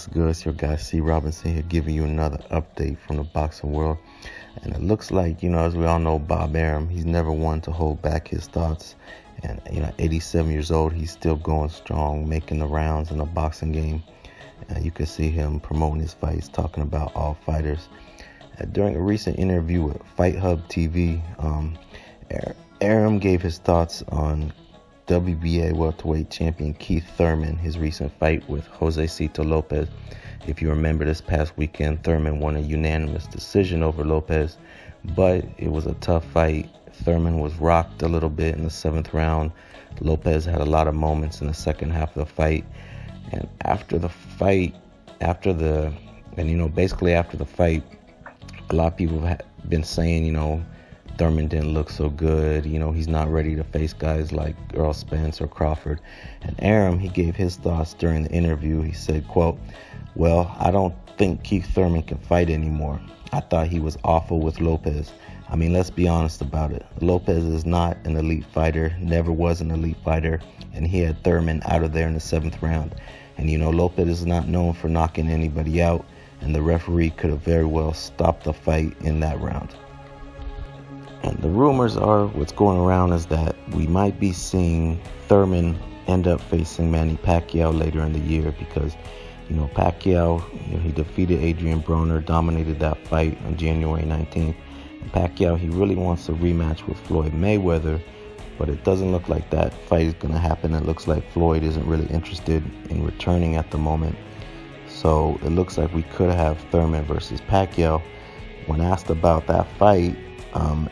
What's good? It's your guy C. Robinson here, giving you another update from the boxing world. And it looks like, as we all know, Bob Arum, he's never one to hold back his thoughts. And, 87 years old, he's still going strong, making the rounds in the boxing game. You can see him promoting his fights, talking about all fighters. During a recent interview with Fight Hub TV, Arum gave his thoughts on WBA welterweight champion Keith Thurman, his recent fight with Josesito Lopez. If you remember, this past weekend, Thurman won a unanimous decision over Lopez, but it was a tough fight. Thurman was rocked a little bit in the 7th round. Lopez had a lot of moments in the second half of the fight. And after the fight, after the fight, a lot of people have been saying, Thurman didn't look so good. He's not ready to face guys like Earl Spence or Crawford. And Arum, he gave his thoughts during the interview. He said, quote, "Well, I don't think Keith Thurman can fight anymore. I thought he was awful with Lopez. I mean, let's be honest about it. Lopez is not an elite fighter, never was an elite fighter, and he had Thurman out of there in the 7th round. And, Lopez is not known for knocking anybody out, and the referee could have very well stopped the fight in that round." And the rumors are, what's going around is that we might be seeing Thurman end up facing Manny Pacquiao later in the year because, Pacquiao, he defeated Adrian Broner, dominated that fight on January 19th. And Pacquiao, he really wants a rematch with Floyd Mayweather, but it doesn't look like that fight is going to happen. It looks like Floyd isn't really interested in returning at the moment. So it looks like we could have Thurman versus Pacquiao. When asked about that fight,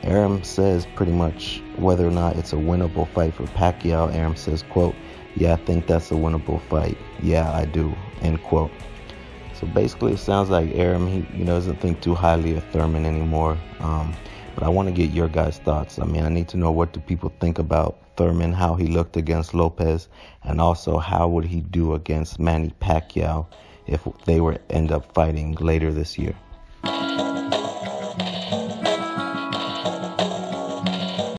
Arum says pretty much whether or not it's a winnable fight for Pacquiao. Arum says, quote, "Yeah, I think that's a winnable fight. Yeah, I do," end quote. So basically, it sounds like Arum, he doesn't think too highly of Thurman anymore. But I want to get your guys' thoughts. I need to know, what do people think about Thurman, how he looked against Lopez, and also how would he do against Manny Pacquiao if they were end up fighting later this year.